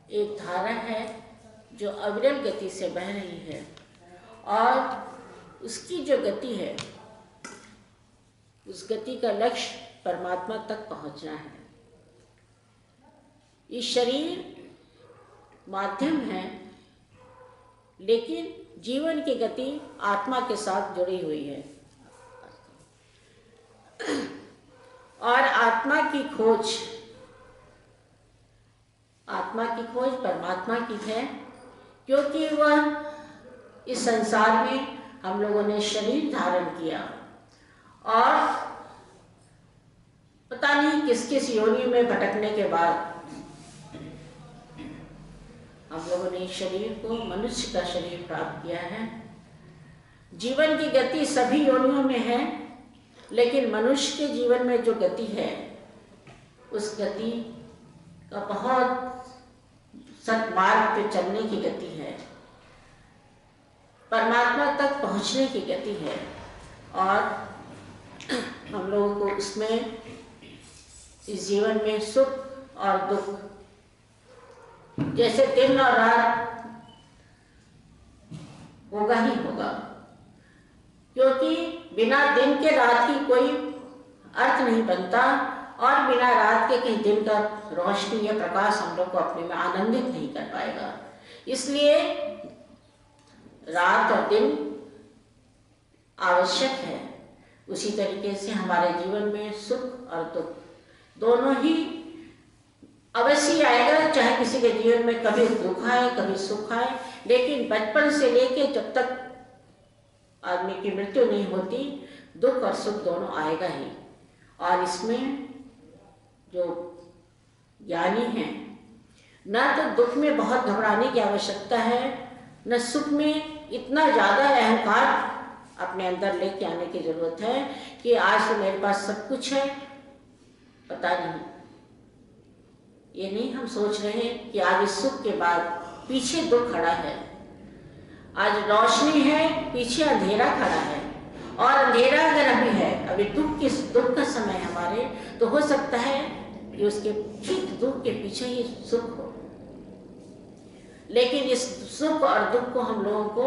एक धारा है जो अविरल गति से बह रही है और उसकी जो गति है उस गति का लक्ष्य परमात्मा तक पहुंचना है। ये शरीर माध्यम है, लेकिन जीवन की गति आत्मा के साथ जुड़ी हुई है और आत्मा की खोज परमात्मा की है, क्योंकि वह इस संसार में हम लोगों ने शरीर धारण किया और पता नहीं किस किस योनि में भटकने के बाद हम लोगों ने शरीर को मनुष्य का शरीर प्राप्त किया है। जीवन की गति सभी योनियों में है, लेकिन मनुष्य के जीवन में जो गति है उस गति का बहुत सन्मार्ग पे चलने की गति है, परमात्मा तक पहुंचने की गति है और हम लोगों को उसमें इस जीवन में सुख और दुख, जैसे दिन और रात होगा ही होगा, क्योंकि बिना दिन के रात की कोई अर्थ नहीं बनता और बिना रात के कहीं दिन का रोशनी या प्रकाश हम लोग को अपने में आनंदित नहीं कर पाएगा। इसलिए रात और दिन आवश्यक है। उसी तरीके से हमारे जीवन में सुख और दुख दोनों ही अवश्य आएगा, चाहे किसी के जीवन में कभी दुख आए कभी सुख आए, लेकिन बचपन से लेके जब तक आदमी की मृत्यु नहीं होती दुख और सुख दोनों आएगा ही। और इसमें जो ज्ञानी हैं, न तो दुख में बहुत घबराने की आवश्यकता है, न सुख में इतना ज़्यादा अहंकार अपने अंदर लेके आने की जरूरत है कि आज तो मेरे पास सब कुछ है, पता नहीं। ये नहीं हम सोच रहे हैं कि आज इस सुख के बाद पीछे दुख खड़ा है, आज रोशनी है पीछे अंधेरा खड़ा है, और अंधेरा अगर अभी है, अभी दुख का समय हमारे, तो हो सकता है कि उसके ठीक दुख के पीछे ही सुख हो। लेकिन इस सुख और दुख को हम लोगों को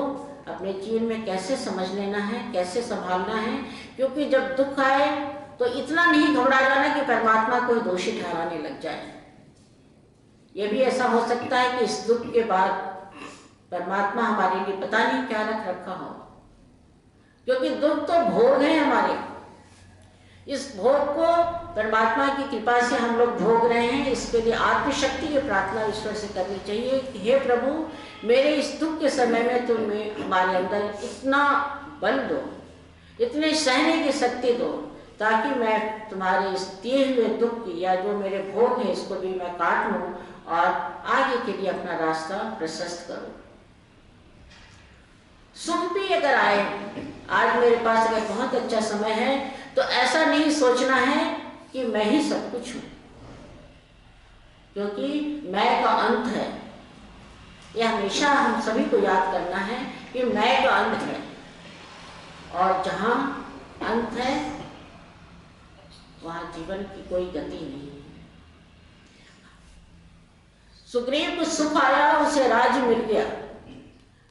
अपने जीवन में कैसे समझ लेना है, कैसे संभालना है, क्योंकि जब दुख आए तो इतना नहीं घबरा जाना कि परमात्मा को दोषी ठहराने लग जाए। ये भी ऐसा हो सकता है कि इस दुख के बाद परमात्मा हमारे लिए पता नहीं क्या रखा हो, क्योंकि दुख तो भोग है हमारे। इस भोग को परमात्मा की कृपा से हम लोग भोग रहे हैं। इसके लिए आत्मशक्ति की प्रार्थना ईश्वर से करनी चाहिए कि हे प्रभु, मेरे इस दुख के समय में तुम्हें हमारे अंदर इतना बल दो, इतने सहने की शक्ति दो, ताकि मैं तुम्हारे इस दिए हुए दुख की या जो मेरे भोग है इसको भी मैं काट लूँ और आगे के लिए अपना रास्ता प्रशस्त करूँ। सुख भी अगर आए, आज मेरे पास अगर बहुत अच्छा समय है, तो ऐसा नहीं सोचना है कि मैं ही सब कुछ हूँ, क्योंकि मैं का अंत है। यह हमेशा हम सभी को याद करना है कि मैं का अंत है, और जहाँ अंत है वहाँ जीवन की कोई गति नहीं है। सुग्रीव को सुख आया, उसे राज्य मिल गया,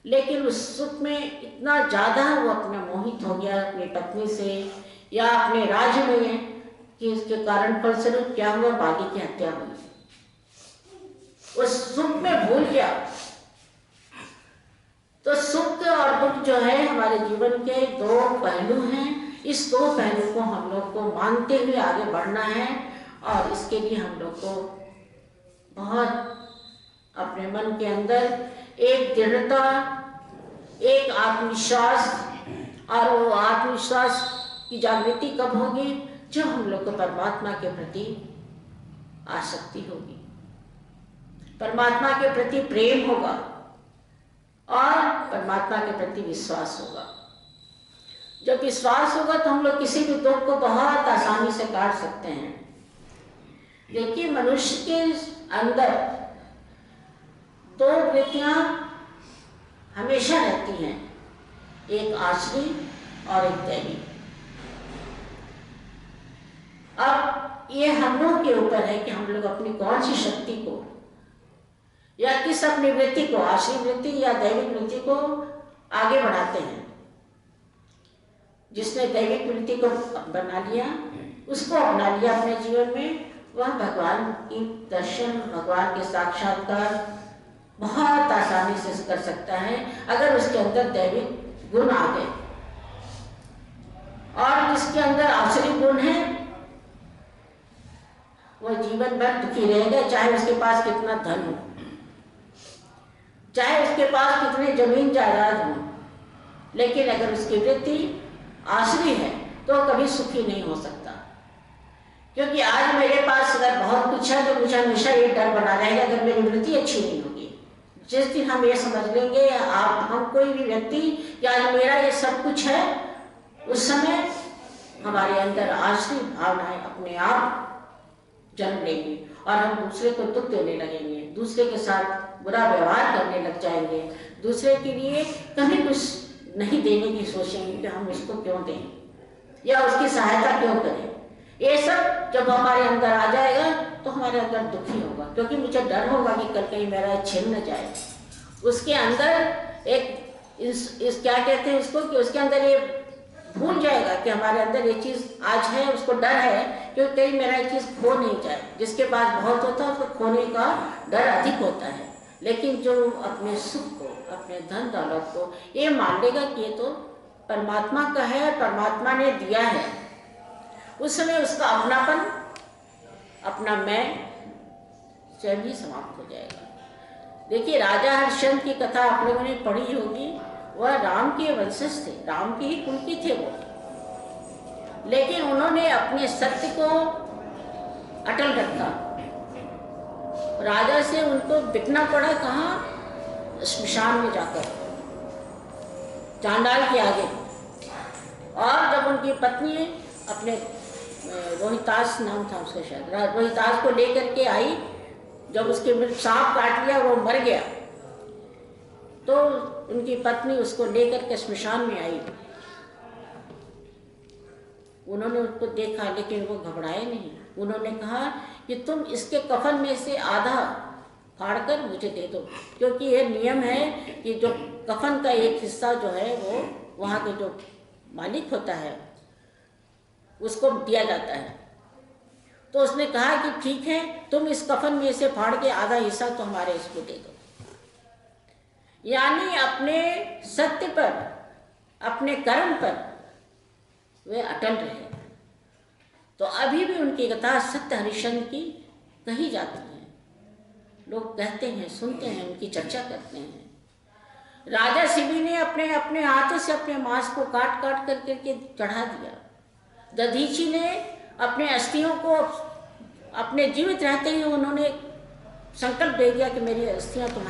लेकिन उस सुख में इतना ज्यादा वो अपना मोहित हो गया अपनी पत्नी से या अपने राज्य में कि इसके कारण फलस्वरूप क्या हुआ, बाली की हत्या हुई। उस सुख में भूल गया। तो सुख और दुख जो है हमारे जीवन के दो पहलू हैं। इस दो पहलू को हम लोग को मानते हुए आगे बढ़ना है, और इसके लिए हम लोग को बहुत अपने मन के अंदर एक दृढ़ता, एक आत्मविश्वास, और वो आत्मविश्वास की जागृति कब होगी, जब हम लोग को परमात्मा के प्रति आसक्ति होगी, परमात्मा के प्रति प्रेम होगा और परमात्मा के प्रति विश्वास होगा। जब विश्वास होगा तो हम लोग किसी भी दुख को बहुत आसानी से काट सकते हैं। देखिए, मनुष्य के अंदर दो वृत्तियां हमेशा रहती हैं, एक आसुरी और एक दैवी। अब ये हम लोग के ऊपर है कि हम लोग अपनी कौन सी शक्ति को या किस अपनी वृत्ति को, आश्री वृत्ति या दैविक वृत्ति को आगे बढ़ाते हैं। जिसने दैविक वृत्ति को बना लिया, उसको अपना लिया अपने जीवन में, वह भगवान की दर्शन, भगवान के साक्षात्कार बहुत आसानी से कर सकता है अगर उसके अंदर दैविक गुण आ गए। और जिसके अंदर आसुरी गुण है वह जीवन भर दुखी रहेगा, चाहे उसके पास कितना धन हो, चाहे उसके पास कितने जमीन जायदाद हो, लेकिन अगर उसकी वृत्ति आसुरी है तो कभी सुखी नहीं हो सकता। क्योंकि आज मेरे पास अगर बहुत कुछ है तो मुझे हमेशा ये डर बना रहेगा अगर मेरी वृत्ति अच्छी नहीं होगी। जिस दिन हम ये समझ लेंगे, आप हम कोई भी व्यक्ति कि आज मेरा ये सब कुछ है, उस समय हमारे अंदर आसुरी भावनाएं अपने आप जन्म लेंगी और हम दूसरे को दुख देने लगेंगे, दूसरे के साथ बुरा व्यवहार करने लग जाएंगे, दूसरे के लिए कभी कुछ नहीं देने की सोचेंगे कि हम उसको क्यों दें या उसकी सहायता क्यों करें। ये सब जब हमारे अंदर आ जाएगा तो हमारे अंदर दुखी होगा, क्योंकि मुझे डर होगा कि कल कहीं मेरा छिन न जाए। उसके अंदर एक इस क्या कहते हैं उसको, कि उसके अंदर ये भूल जाएगा कि हमारे अंदर ये चीज़ आज है, उसको डर है क्योंकि कहीं मेरा ये चीज़ खो नहीं जाए। जिसके पास बहुत होता है उसको खोने का डर अधिक होता है, लेकिन जो अपने सुख को, अपने धन दौलत को ये मान लेगा कि ये तो परमात्मा का है, परमात्मा ने दिया है, उस समय उसका अपनापन, अपना मैं स्वयं ही समाप्त हो जाएगा। देखिए, राजा हरिश्चंद्र की कथा आप लोगों ने पढ़ी होगी। वह राम के वंशज थे, राम के ही कुल के थे वो, लेकिन उन्होंने अपने सत्य को अटल रखा। राजा से उनको बिकना पड़ा कहाँ? श्मशान में जाकर, चांडाल के आगे। और जब उनकी पत्नी अपने रोहितास नाम था उसका, शायद रोहितास को लेकर के आई, जब उसके सांप काट लिया वो मर गया, तो उनकी पत्नी उसको लेकर के श्मशान में आई। उन्होंने उसको देखा लेकिन वो घबराए नहीं। उन्होंने कहा कि तुम इसके कफन में से आधा फाड़कर मुझे दे दो, क्योंकि ये नियम है कि जो कफन का एक हिस्सा जो है वो वहाँ के जो मालिक होता है उसको दिया जाता है। तो उसने कहा कि ठीक है, तुम इस कफन में से फाड़ के आधा हिस्सा तो हमारे इसको दे दो। यानी अपने सत्य पर, अपने कर्म पर वे अटल रहे। तो अभी भी उनकी कथा सत्य हरिश्चंद्र की कही जाती है, लोग कहते हैं, सुनते हैं, उनकी चर्चा करते हैं। राजा शिवी ने अपने अपने हाथों से अपने मांस को काट काट करके चढ़ा दिया। दधीची ने अपने अस्थियों को अपने जीवित रहते ही उन्होंने संकल्प दे दिया कि मेरी अस्थियां तुम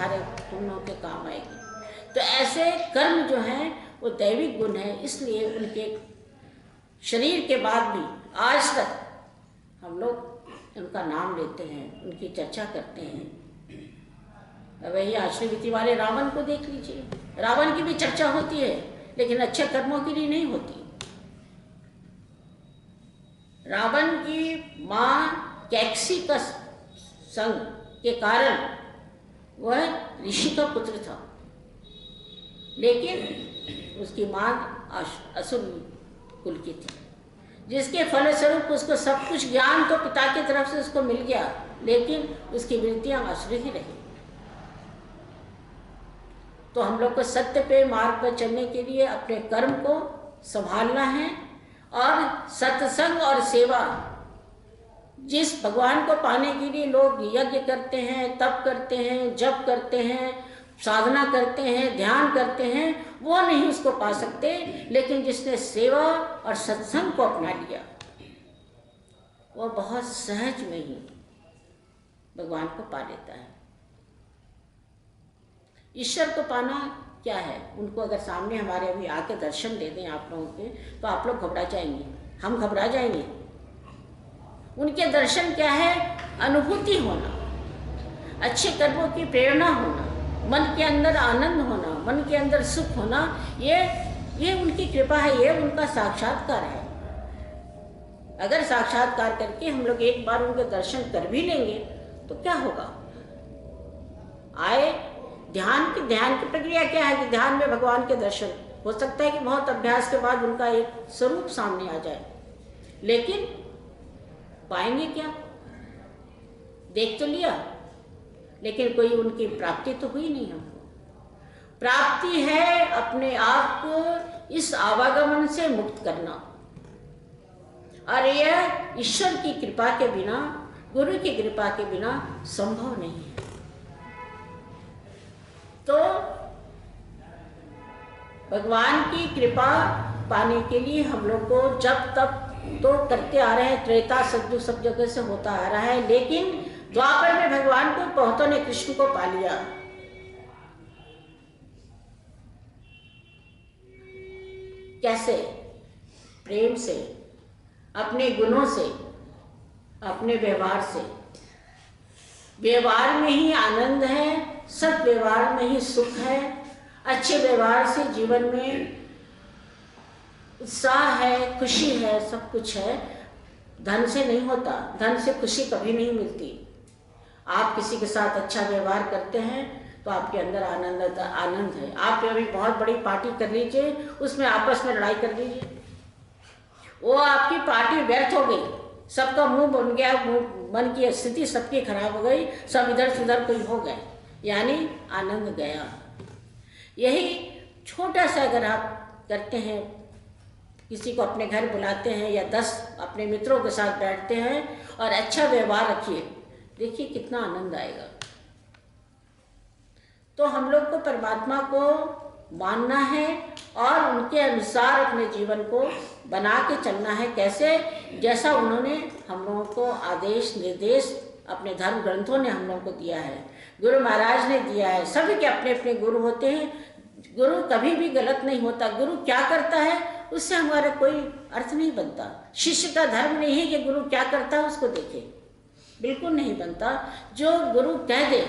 लोगों के काम आएगी। तो ऐसे कर्म जो हैं वो दैविक गुण है, इसलिए उनके शरीर के बाद भी आज तक हम लोग उनका नाम लेते हैं, उनकी चर्चा करते हैं। वही आश्रिवृत्ति वाले रावण को देख लीजिए, रावण की भी चर्चा होती है लेकिन अच्छे कर्मों के लिए नहीं होती। रावण की माँ कैकसी का संग के कारण वह ऋषि का पुत्र था, लेकिन उसकी माँ असुर कुल की थी, जिसके फलस्वरूप उसको सब कुछ ज्ञान तो पिता की तरफ से उसको मिल गया, लेकिन उसकी वृत्तियां असुर ही रही। तो हम लोग को सत्य पे मार्ग पर चलने के लिए अपने कर्म को संभालना है और सत्संग और सेवा, जिस भगवान को पाने के लिए लोग यज्ञ करते हैं, तप करते हैं, जप करते हैं, साधना करते हैं, ध्यान करते हैं, वो नहीं उसको पा सकते। लेकिन जिसने सेवा और सत्संग को अपना लिया वो बहुत सहज में ही भगवान को पा लेता है। ईश्वर को पाना क्या है? उनको अगर सामने हमारे अभी आके दर्शन दे दें आप लोगों के, तो आप लोग घबरा जाएंगे, हम घबरा जाएंगे। उनके दर्शन क्या है? अनुभूति होना, अच्छे कर्मों की प्रेरणा होना, मन के अंदर आनंद होना, मन के अंदर सुख होना, ये उनकी कृपा है, ये उनका साक्षात्कार है। अगर साक्षात्कार करके हम लोग एक बार उनके दर्शन कर भी लेंगे तो क्या होगा? आए। ध्यान की प्रक्रिया क्या है कि ध्यान में भगवान के दर्शन हो सकता है कि बहुत अभ्यास के बाद उनका एक स्वरूप सामने आ जाए, लेकिन पाएंगे क्या? देख तो लिया, लेकिन कोई उनकी प्राप्ति तो हुई नहीं। हमको प्राप्ति है अपने आप को इस आवागमन से मुक्त करना, और यह ईश्वर की कृपा के बिना, गुरु की कृपा के बिना संभव नहीं है। तो भगवान की कृपा पाने के लिए हम लोग को जब तक तो करते आ रहे हैं, त्रेता सतयुग सब जगह से होता आ रहा है, लेकिन द्वापर में भगवान को बहुतों ने कृष्ण को पा लिया। कैसे? प्रेम से, अपने गुणों से, अपने व्यवहार से। व्यवहार में ही आनंद है, सत व्यवहार में ही सुख है। अच्छे व्यवहार से जीवन में उत्साह है, खुशी है, सब कुछ है। धन से नहीं होता, धन से खुशी कभी नहीं मिलती। आप किसी के साथ अच्छा व्यवहार करते हैं तो आपके अंदर आनंद है। आप अभी बहुत बड़ी पार्टी कर लीजिए, उसमें आपस में लड़ाई कर लीजिए, वो आपकी पार्टी व्यर्थ हो गई, सबका मुंह बन गया, मन की स्थिति सबकी खराब हो गई, सब इधर से उधर कोई हो गए, यानी आनंद गया। यही छोटा सा अगर आप करते हैं, किसी को अपने घर बुलाते हैं या 10 अपने मित्रों के साथ बैठते हैं और अच्छा व्यवहार रखिए, देखिए कितना आनंद आएगा। तो हम लोग को परमात्मा को मानना है और उनके अनुसार अपने जीवन को बना के चलना है। कैसे? जैसा उन्होंने हम लोगों को आदेश निर्देश अपने धर्म ग्रंथों ने हम लोगों को दिया है, गुरु महाराज ने दिया है। सभी के अपने अपने गुरु होते हैं, गुरु कभी भी गलत नहीं होता। गुरु क्या करता है उससे हमारा कोई अर्थ नहीं बनता। शिष्य का धर्म नहीं है कि गुरु क्या करता है उसको देखे, बिल्कुल नहीं बनता। जो गुरु कह दे,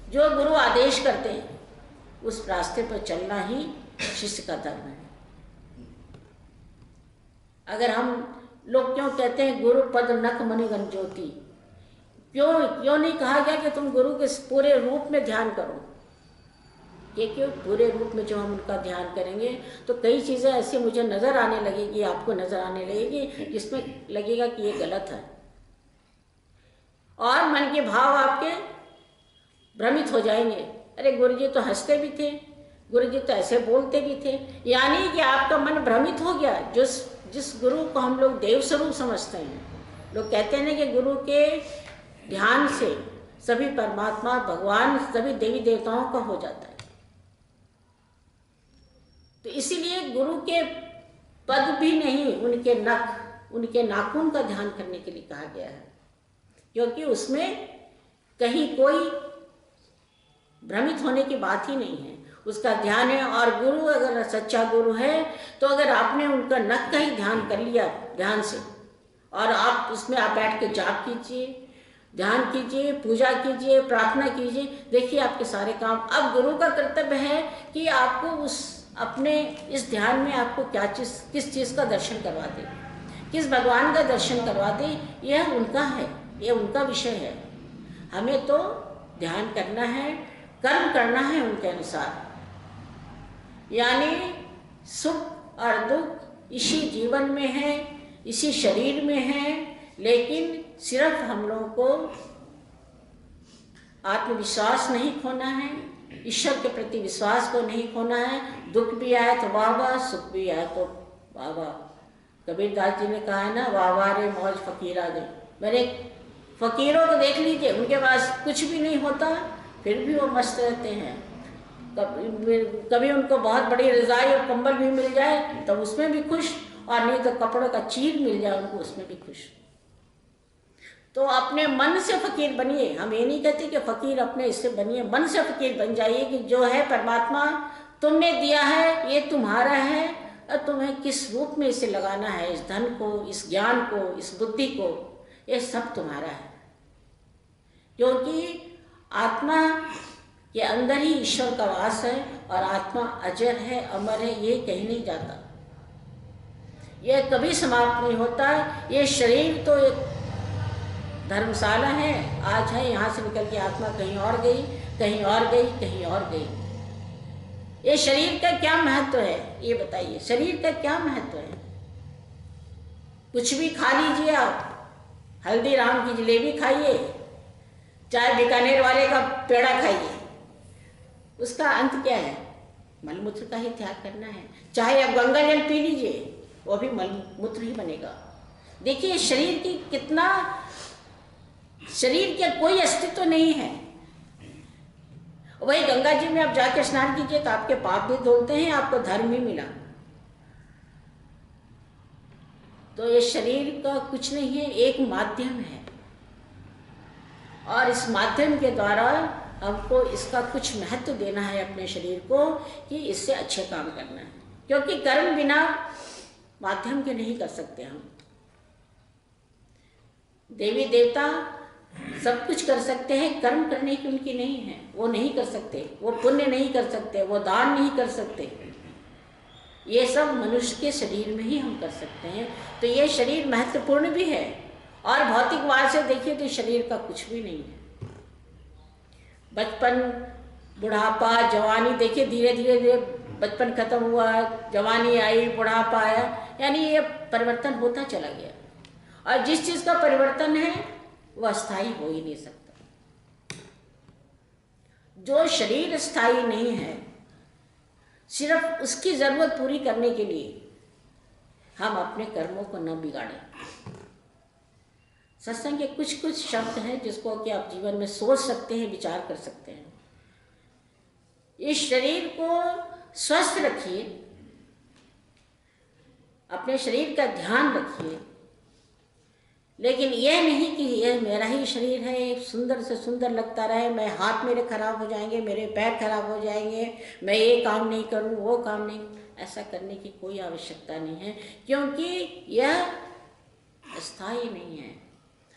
जो गुरु आदेश करते हैं, उस रास्ते पर चलना ही शिष्य का धर्म है। अगर हम लोग क्यों कहते हैं गुरु पद नख मणि ज्योति, क्यों नहीं कहा गया कि तुम गुरु के पूरे रूप में ध्यान करो? क्योंकि पूरे रूप में जो हम उनका ध्यान करेंगे तो कई चीज़ें ऐसी मुझे नज़र आने लगेगी, आपको नज़र आने लगेगी, जिसमें लगेगा कि ये गलत है, और मन के भाव आपके भ्रमित हो जाएंगे। अरे गुरु जी तो हंसते भी थे, गुरु जी तो ऐसे बोलते भी थे, यानी कि आपका मन भ्रमित हो गया। जिस गुरु को हम लोग देव स्वरूप समझते हैं, लोग कहते हैं ना कि गुरु के ध्यान से सभी परमात्मा, भगवान, सभी देवी देवताओं का हो जाता है। तो इसीलिए गुरु के पद भी नहीं, उनके नख, उनके नाखून का ध्यान करने के लिए कहा गया है, क्योंकि उसमें कहीं कोई भ्रमित होने की बात ही नहीं है, उसका ध्यान है। और गुरु अगर सच्चा गुरु है तो अगर आपने उनका नख का ही ध्यान कर लिया ध्यान से, और आप उसमें आप बैठ के जाप कीजिए, ध्यान कीजिए, पूजा कीजिए, प्रार्थना कीजिए, देखिए आपके सारे काम। अब गुरु का कर्तव्य है कि आपको उस अपने इस ध्यान में आपको किस चीज़ का दर्शन करवा दे, किस भगवान का दर्शन करवा दे, यह उनका है, यह उनका विषय है। हमें तो ध्यान करना है, कर्म करना है उनके अनुसार, यानी सुख और दुख इसी जीवन में है, इसी शरीर में है, लेकिन सिर्फ हम लोगों को आत्मविश्वास नहीं खोना है, ईश्वर के प्रति विश्वास को नहीं खोना है। दुख भी आए तो वाह वाह, सुख भी आए तो वाह वाह। कबीर दास जी ने कहा है ना, वाह वाह रे मौज फकीरा दे। मेरे फकीरों को देख लीजिए, उनके पास कुछ भी नहीं होता, फिर भी वो मस्त रहते हैं। कभी उनको बहुत बड़ी रज़ाई और कंबल भी मिल जाए तो उसमें भी खुश, और नहीं तो कपड़ों का चीर मिल जाए उनको, उसमें भी खुश। तो अपने मन से फकीर बनिए। हम ये नहीं कहते कि फकीर अपने इससे बनिए, मन से फकीर बन जाइए कि जो है परमात्मा तुमने दिया है, ये तुम्हारा है, और तुम्हें किस रूप में इसे लगाना है, इस धन को, इस ज्ञान को, इस बुद्धि को, ये सब तुम्हारा है। क्योंकि आत्मा के अंदर ही ईश्वर का वास है, और आत्मा अजर है, अमर है, ये कहीं नहीं जाता, यह कभी समाप्त नहीं होता। ये शरीर तो एक धर्मशाला है, आज है, यहाँ से निकल के आत्मा कहीं और गई, कहीं और गई, कहीं और गई। ये शरीर का क्या महत्व है, ये बताइए, शरीर का क्या महत्व है? कुछ भी खा लीजिए आप, हल्दीराम की जलेबी खाइए, चाहे बीकानेर वाले का पेड़ा खाइए, उसका अंत क्या है? मलमूत्र का ही त्याग करना है। चाहे आप गंगा जल पी लीजिए, वो भी मलमूत्र ही बनेगा। देखिए शरीर की कितना, शरीर का कोई अस्तित्व नहीं है। वही गंगा जी में आप जाके स्नान कीजिए तो आपके पाप भी धुलते हैं, आपको धर्म भी मिला। तो ये शरीर का कुछ नहीं है, एक माध्यम है, और इस माध्यम के द्वारा हमको इसका कुछ महत्व देना है अपने शरीर को, कि इससे अच्छे काम करना है। क्योंकि कर्म बिना माध्यम के नहीं कर सकते हम। देवी देवता सब कुछ कर सकते हैं, कर्म करने की उनकी नहीं है, वो नहीं कर सकते, वो पुण्य नहीं कर सकते, वो दान नहीं कर सकते। ये सब मनुष्य के शरीर में ही हम कर सकते हैं। तो ये शरीर महत्वपूर्ण भी है, और भौतिकवाद से देखिए तो शरीर का कुछ भी नहीं है। बचपन, बुढ़ापा, जवानी, देखिए धीरे धीरे बचपन खत्म हुआ, जवानी आई, बुढ़ापा आया, यानी ये परिवर्तन होता चला गया। और जिस चीज़ का परिवर्तन है वह स्थायी हो ही नहीं सकता। जो शरीर स्थायी नहीं है, सिर्फ उसकी जरूरत पूरी करने के लिए हम अपने कर्मों को न बिगाड़ें। सत्संग के कुछ कुछ शब्द हैं जिसको कि आप जीवन में सोच सकते हैं, विचार कर सकते हैं। इस शरीर को स्वस्थ रखिए, अपने शरीर का ध्यान रखिए, लेकिन यह नहीं कि यह मेरा ही शरीर है, सुंदर से सुंदर लगता रहे, मैं हाथ मेरे खराब हो जाएंगे, मेरे पैर खराब हो जाएंगे, मैं ये काम नहीं करूं, वो काम नहीं। ऐसा करने की कोई आवश्यकता नहीं है, क्योंकि यह स्थायी नहीं है।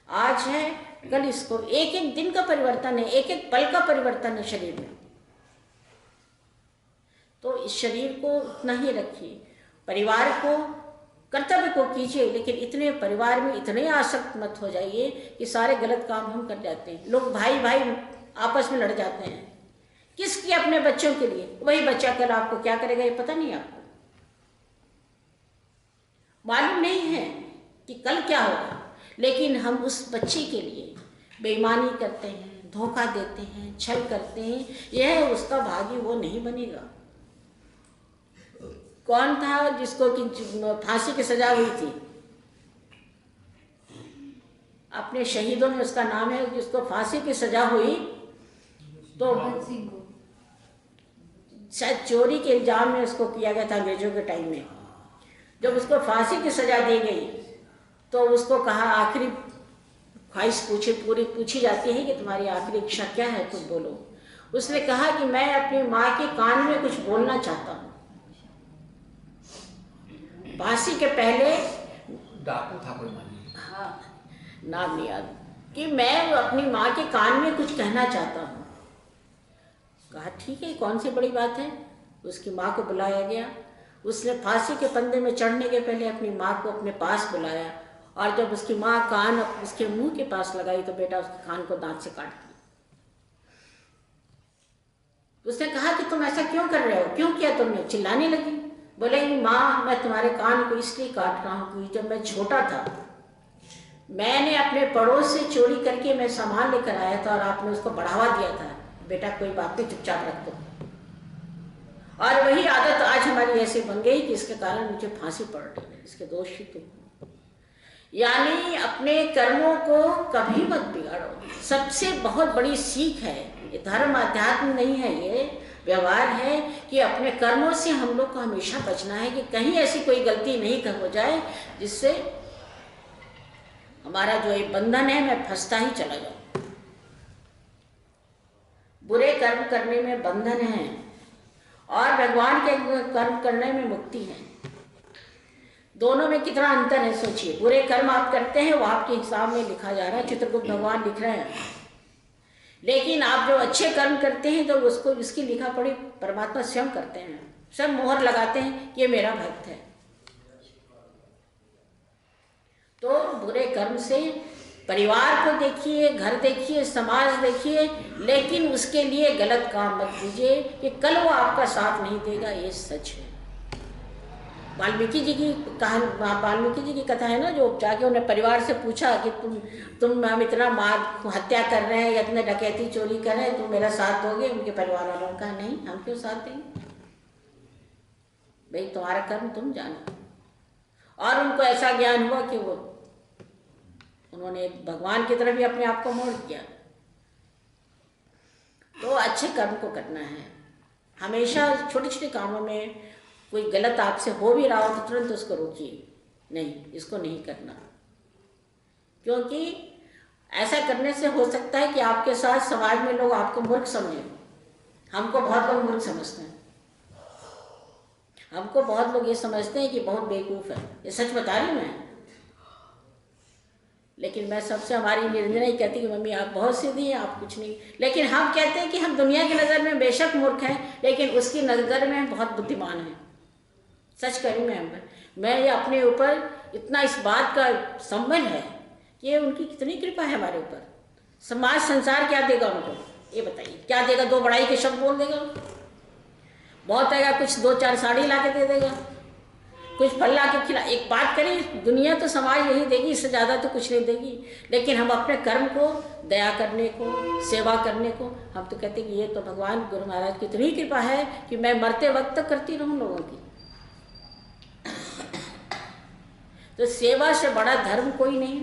आज है, कल इसको, एक एक दिन का परिवर्तन है, एक एक पल का परिवर्तन है शरीर में। तो इस शरीर को उतना ही रखिए, परिवार को, कर्तव्य को कीजिए, लेकिन इतने परिवार में इतने आसक्त मत हो जाइए कि सारे गलत काम हम कर जाते हैं। लोग भाई भाई आपस में लड़ जाते हैं, किसके? अपने बच्चों के लिए। वही बच्चा कल आपको क्या करेगा ये पता नहीं, आपको मालूम नहीं है कि कल क्या होगा, लेकिन हम उस बच्चे के लिए बेईमानी करते हैं, धोखा देते हैं, छल करते हैं, यह उसका भाग्य वो नहीं बनेगा। कौन था जिसको कि फांसी की सजा हुई थी? अपने शहीदों में उसका नाम है, जिसको फांसी की सजा हुई, तो शायद चोरी के इल्जाम में उसको किया गया था अंग्रेजों के टाइम में। जब उसको फांसी की सजा दी गई तो उसको कहा, आखिरी ख्वाहिश पूछी जाती है कि तुम्हारी आखिरी इच्छा क्या है, तुम बोलो। उसने कहा कि मैं अपनी माँ के कान में कुछ बोलना चाहता हूँ। फांसी के पहले डाकू था कोई, हाँ नाम नहीं याद, कि मैं अपनी माँ के कान में कुछ कहना चाहता हूँ। कहा ठीक है, कौन सी बड़ी बात है। उसकी माँ को बुलाया गया, उसने फांसी के फंदे में चढ़ने के पहले अपनी माँ को अपने पास बुलाया, और जब उसकी माँ कान उसके मुंह के पास लगाई तो बेटा उसके कान को दांत से काट दिया। उसने कहा कि तुम ऐसा क्यों कर रहे हो, क्यों किया तुमने? चिल्लाने लगी, बोले माँ मैं तुम्हारे कान को इसलिए काट रहा हूँ कि जब मैं छोटा था मैंने अपने पड़ोस से चोरी करके मैं सामान लेकर आया था और आपने उसको बढ़ावा दिया था। बेटा कोई बात नहीं, चुपचाप रख दो। और वही आदत आज हमारी ऐसी बन गई कि इसके कारण मुझे फांसी पड़ रही है, इसके दोष ही तुम। यानी अपने कर्मों को कभी मत बिगाड़ो। सबसे बहुत बड़ी सीख है, ये धर्म अध्यात्म नहीं है, ये व्यवहार है कि अपने कर्मों से हम लोग को हमेशा बचना है कि कहीं ऐसी कोई गलती नहीं हो जाए जिससे हमारा जो ये बंधन है मैं फंसता ही चला जाऊं। बुरे कर्म करने में बंधन है और भगवान के कर्म करने में मुक्ति है। दोनों में कितना अंतर है सोचिए। बुरे कर्म आप करते हैं वो आपके हिसाब में लिखा जा रहा है, चित्रगुप्त भगवान लिख रहे हैं, लेकिन आप जो अच्छे कर्म करते हैं तो उसको इसकी लिखा पढ़ी परमात्मा स्वयं करते हैं, स्वयं मोहर लगाते हैं कि ये मेरा भक्त है। तो बुरे कर्म से परिवार को देखिए, घर देखिए, समाज देखिए, लेकिन उसके लिए गलत काम मत कीजिए कि कल वो आपका साथ नहीं देगा। ये सच है। वाल्मीकि जी की कहानी, वाल्मीकि जी की कथा है ना, जो जाके उन्हें परिवार से पूछा कि तुम हम इतना मार हत्या कर रहे हैं या इतने डकैती चोरी कर रहे हैं, तुम मेरा साथ दोगे? उनके परिवार वालों ने कहा नहीं, हम क्यों साथ देंगे भाई, तुम्हारा कर्म तुम जानो। और उनको ऐसा ज्ञान हुआ कि उन्होंने भगवान की तरफ भी अपने आप को मोड़ दिया। तो अच्छे कर्म को करना है हमेशा। छोटे छोटे कामों में कोई गलत आपसे हो भी रहा हो तो तुरंत उसको रोकिए, नहीं, इसको नहीं करना, क्योंकि ऐसा करने से हो सकता है कि आपके साथ समाज में लोग आपको मूर्ख समझें। हमको बहुत लोग मूर्ख समझते हैं, हमको बहुत लोग ये समझते हैं कि बहुत बेवकूफ़ है। ये सच बता रही मैं। लेकिन मैं सबसे, हमारी निरंजना ही कहती कि मम्मी आप बहुत सीधी हैं, आप कुछ नहीं। लेकिन हम कहते हैं कि हम दुनिया की नज़र में बेशक मूर्ख हैं, लेकिन उसकी नज़र में बहुत बुद्धिमान हैं। सच करूँ मैं ये अपने ऊपर इतना इस बात का संबंध है कि ये उनकी कितनी कृपा है हमारे ऊपर। समाज संसार क्या देगा उनको, ये बताइए, क्या देगा? दो बड़ाई के शब्द बोल देगा, बहुत आएगा, कुछ दो चार साड़ी ला के दे देगा, कुछ फल ला के खिला। एक बात करें, दुनिया तो समाज यही देगी, इससे ज़्यादा तो कुछ नहीं देगी। लेकिन हम अपने कर्म को, दया करने को, सेवा करने को, हम तो कहते हैं कि ये तो भगवान गुरु महाराज की इतनी कृपा है कि मैं मरते वक्त तक करती रहूँ लोगों की। तो सेवा से बड़ा धर्म कोई नहीं,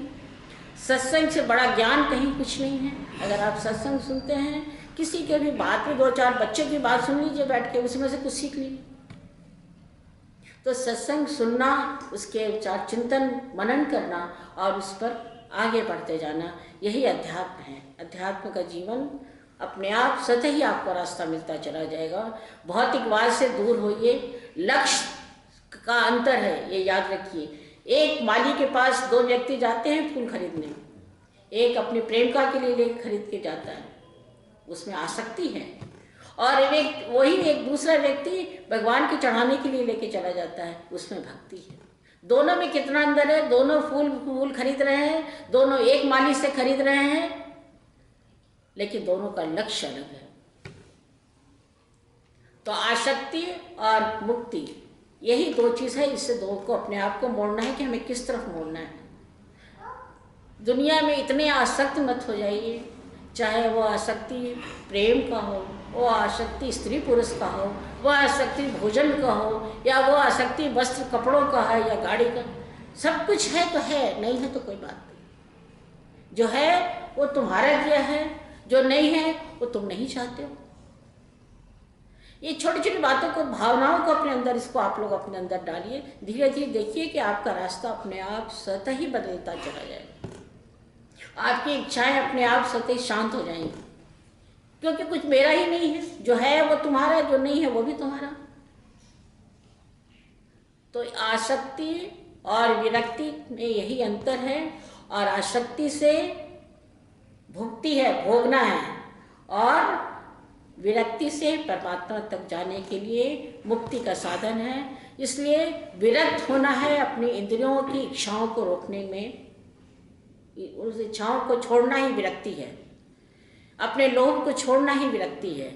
सत्संग से बड़ा ज्ञान कहीं कुछ नहीं है। अगर आप सत्संग सुनते हैं, किसी के भी बात में दो चार बच्चे की बात सुन लीजिए बैठ के, उसमें से कुछ सीख लीजिए। तो सत्संग सुनना, उसके विचार चिंतन मनन करना और उस पर आगे बढ़ते जाना, यही अध्यात्म है। अध्यात्म का जीवन अपने आप स्वतः ही आपको रास्ता मिलता चला जाएगा। भौतिकवाद से दूर होइए। लक्ष्य का अंतर है, ये याद रखिए। एक माली के पास दो व्यक्ति जाते हैं फूल खरीदने, एक अपनी प्रेमिका के लिए खरीद के जाता है, उसमें आसक्ति है, और वही एक दूसरा व्यक्ति भगवान के चढ़ाने के लिए लेके चला जाता है, उसमें भक्ति है। दोनों में कितना अंदर है? दोनों फूल खरीद रहे हैं, दोनों एक माली से खरीद रहे हैं, लेकिन दोनों का लक्ष्य अलग है। तो आसक्ति और मुक्ति, यही दो चीज़ है। इससे दो को अपने आप को मोड़ना है कि हमें किस तरफ मोड़ना है। दुनिया में इतने आसक्त मत हो जाइए, चाहे वो आसक्ति प्रेम का हो, वो आसक्ति स्त्री पुरुष का हो, वो आसक्ति भोजन का हो, या वो आसक्ति वस्त्र कपड़ों का है या गाड़ी का। सब कुछ है तो है, नहीं है तो कोई बात नहीं। जो है वो तुम्हारा दिया है, जो नहीं है वो तुम नहीं चाहते हो। ये छोटी छोटी बातों को, भावनाओं को अपने अंदर, इसको आप लोग अपने अंदर डालिए। धीरे धीरे देखिए कि आपका रास्ता अपने आप स्वतः ही बदलता चला जाएगा। आपकी इच्छाएं अपने आप स्वतः शांत हो जाएंगी, क्योंकि कुछ मेरा ही नहीं है। जो है वो तुम्हारा, जो नहीं है वो भी तुम्हारा। तो आसक्ति और विरक्ति में यही अंतर है। और आसक्ति से भुक्ति है, भोगना है, और विरक्ति से परमात्मा तक जाने के लिए मुक्ति का साधन है। इसलिए विरक्त होना है अपनी इंद्रियों की इच्छाओं को रोकने में। उस इच्छाओं को छोड़ना ही विरक्ति है, अपने लोभ को छोड़ना ही विरक्ति है।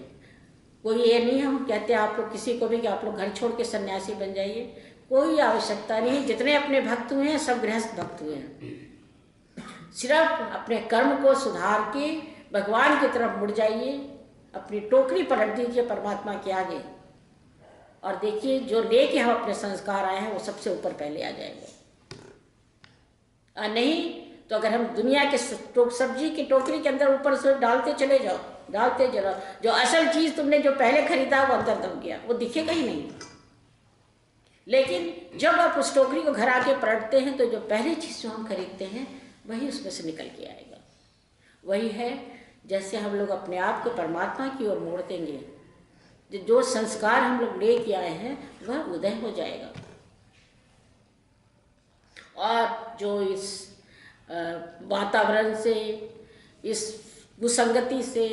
कोई ये नहीं हम कहते आप लोग किसी को भी कि आप लोग घर छोड़ के सन्यासी बन जाइए, कोई आवश्यकता नहीं। जितने अपने भक्त हुए हैं सब गृहस्थ भक्त हुए हैं। सिर्फ अपने कर्म को सुधार के भगवान की तरफ मुड़ जाइए, अपनी टोकरी पलट दीजिए परमात्मा के आगे, और देखिए जो लेके हम अपने संस्कार आए हैं वो सबसे ऊपर पहले आ जाएगा। और नहीं तो अगर हम दुनिया के सब्जी की टोकरी के अंदर ऊपर से डालते चले जाओ, डालते चलो, जो असल चीज़ तुमने जो पहले खरीदा वो अंदर दब गया, वो दिखेगा ही नहीं। लेकिन जब आप उस टोकरी को घर आके पलटते हैं तो जो पहली चीज़ जो हम खरीदते हैं वही उसमें से निकल के आएगा। वही है जैसे हम लोग अपने आप को परमात्मा की ओर मोड़ देंगे, जो संस्कार हम लोग लेके आए हैं वह उदय हो जाएगा। और जो इस वातावरण से, इस विसंगति से,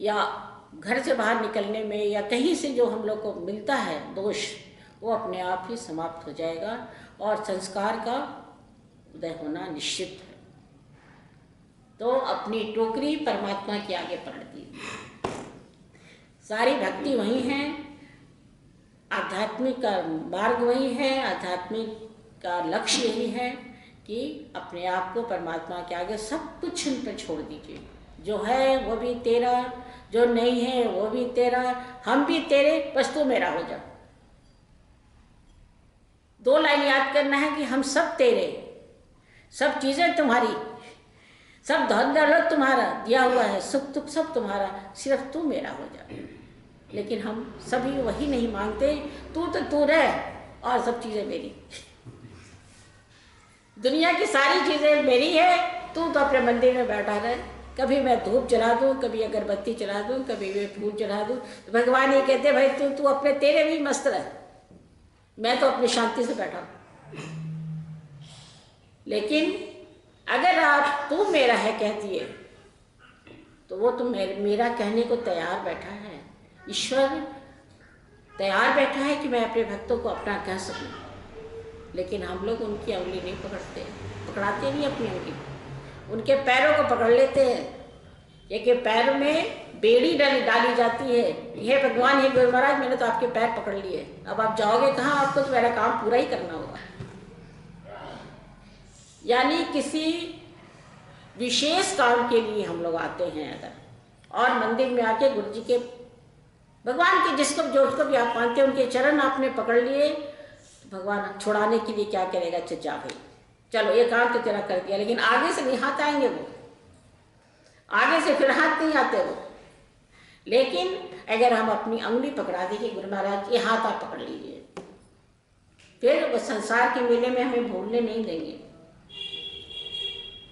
या घर से बाहर निकलने में, या कहीं से जो हम लोग को मिलता है दोष, वो अपने आप ही समाप्त हो जाएगा और संस्कार का उदय होना निश्चित है। तो अपनी टोकरी परमात्मा के आगे पलट दीजिए। सारी भक्ति वही है, आध्यात्मिक का मार्ग वही है, आध्यात्मिक का लक्ष्य यही है कि अपने आप को परमात्मा के आगे सब कुछ उन पर छोड़ दीजिए। जो है वो भी तेरा, जो नहीं है वो भी तेरा, हम भी तेरे, बस तू मेरा हो जा। 2 लाइन याद करना है कि हम सब तेरे, सब चीज़ें तुम्हारी, सब धन दौलत तुम्हारा दिया हुआ है, सुख दुख सब तुम्हारा, सिर्फ तू मेरा हो जा। लेकिन हम सभी वही नहीं मांगते, तू तो तू रह और सब चीज़ें मेरी। दुनिया की सारी चीज़ें मेरी है, तू तो अपने मंदिर में बैठा रहे। कभी मैं धूप जला दूँ, कभी अगरबत्ती जला दूँ, कभी मैं फूल जला दूँ, तो भगवान ये कहते भाई तू अपने तेरे भी मस्त रह, मैं तो अपनी शांति से बैठा हूँ। लेकिन अगर आप तू मेरा है कहती है, तो वो तो मेरा कहने को तैयार बैठा है। ईश्वर तैयार बैठा है कि मैं अपने भक्तों को अपना कह सकूं, लेकिन हम लोग उनकी उंगली नहीं पकड़ते, पकड़ाते नहीं अपनी उंगली, उनके पैरों को पकड़ लेते हैं। ये पैर में बेड़ी डाली जाती है, हे भगवान, हे गुरु महाराज, मैंने तो आपके पैर पकड़ लिए, अब आप जाओगे कहाँ, आपको तो मेरा काम पूरा ही करना होगा। यानी किसी विशेष काम के लिए हम लोग आते हैं अगर, और मंदिर में आके गुरु जी के, भगवान के जिसको भी आप मानते हैं, उनके चरण आपने पकड़ लिए, तो भगवान छुड़ाने के लिए क्या करेगा, अच्छा जा भाई चलो ये काम तो तेरा कर दिया, लेकिन आगे से नहीं हाथ आएंगे वो, आगे से फिर हाथ नहीं आते वो। लेकिन अगर हम अपनी अंगुली पकड़ा देंगे, गुरु महाराज ये हाथ आप पकड़ लीजिए, फिर वो संसार के मेले में हमें भूलने नहीं देंगे,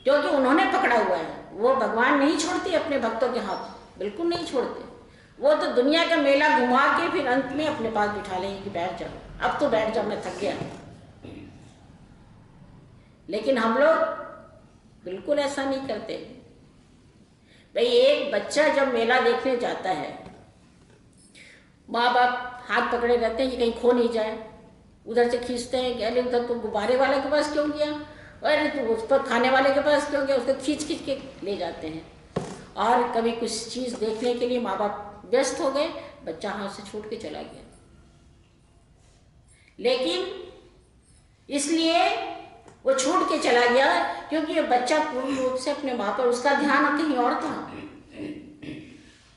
क्योंकि उन्होंने पकड़ा हुआ है। वो भगवान नहीं छोड़ते अपने भक्तों के हाथ, बिल्कुल नहीं छोड़ते। वो तो दुनिया का मेला घुमा के फिर अंत में अपने पास बिठा लेंगे कि बैठ जाओ, अब तो बैठ जाओ, मैं थक गया। लेकिन हम लोग बिल्कुल ऐसा नहीं करते। भाई एक बच्चा जब मेला देखने जाता है, माँ बाप हाथ पकड़े रहते हैं कि कहीं खो नहीं जाए, उधर से खींचते हैं कि अरे उधर तो गुब्बारे वाले के पास क्यों गया, अरे तो उस पर खाने वाले के पास क्यों गया, उसको खींच के ले जाते हैं। और कभी कुछ चीज़ देखने के लिए माँ बाप व्यस्त हो गए, बच्चा हाथ से छूट के चला गया। लेकिन इसलिए वो छूट के चला गया क्योंकि ये बच्चा पूर्ण रूप से अपने माँ पर, उसका ध्यान कहीं और था,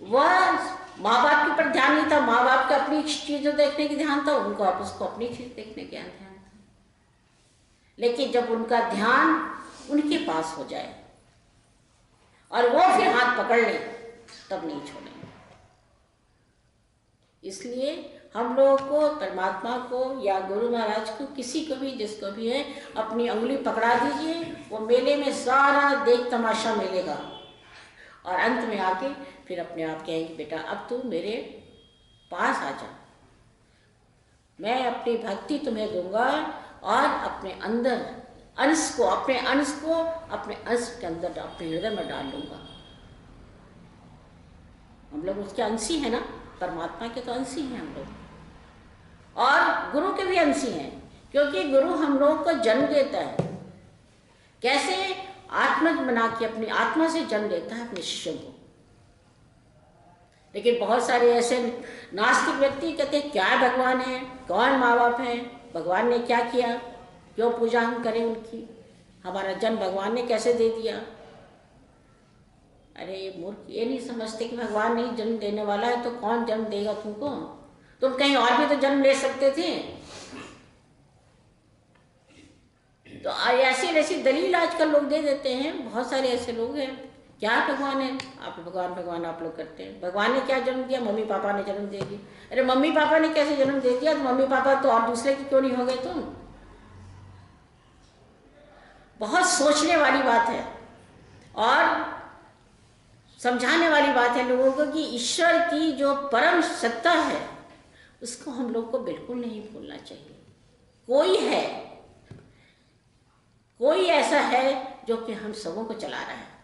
वह माँ बाप के ऊपर ध्यान नहीं था। माँ बाप का अपनी चीज़ों देखने की ध्यान था, उनको आप उसको अपनी चीज़ देखने का ध्यान था। लेकिन जब उनका ध्यान उनके पास हो जाए और वो फिर हाथ पकड़ ले, तब नहीं छोड़ेंगे। इसलिए हम लोगों को, परमात्मा को या गुरु महाराज को, किसी को भी जिसको भी है, अपनी उंगली पकड़ा दीजिए, वो मेले में सारा देख तमाशा मिलेगा और अंत में आके फिर अपने आप कहेंगे बेटा अब तू मेरे पास आ जा, मैं अपनी भक्ति तुम्हें दूंगा और अपने अंदर अंश को, अपने अंश को अपने अंश के अंदर, अपने हृदय में डाल लूंगा। हम लोग उसके अंशी है ना, परमात्मा के तो अंशी हैं हम लोग, और गुरु के भी अंशी हैं, क्योंकि गुरु हम लोगों को जन्म देता है। कैसे? आत्मा बना के अपनी आत्मा से जन्म देता है अपने शिष्यों को। लेकिन बहुत सारे ऐसे नास्तिक व्यक्ति कहते हैं क्या भगवान है, कौन माँ बाप हैं, भगवान ने क्या किया, क्यों पूजा हम करें उनकी, हमारा जन्म भगवान ने कैसे दे दिया। अरे मूर्ख, ये नहीं समझते कि भगवान नहीं जन्म देने वाला है तो कौन जन्म देगा तुमको, तुम कहीं और भी तो जन्म ले सकते थे। तो ऐसी दलील आजकल लोग दे देते हैं, बहुत सारे ऐसे लोग हैं, क्या भगवान है, आप भगवान भगवान आप लोग करते हैं। भगवान ने क्या जन्म दिया, मम्मी पापा ने जन्म दे दिया। अरे मम्मी पापा ने कैसे जन्म दे दिया, तो मम्मी पापा तो और दूसरे की क्यों नहीं हो गए तुम। बहुत सोचने वाली बात है और समझाने वाली बात है लोगों को कि ईश्वर की जो परम सत्ता है उसको हम लोग को बिल्कुल नहीं भूलना चाहिए। कोई है, कोई ऐसा है जो कि हम सबों को चला रहा है।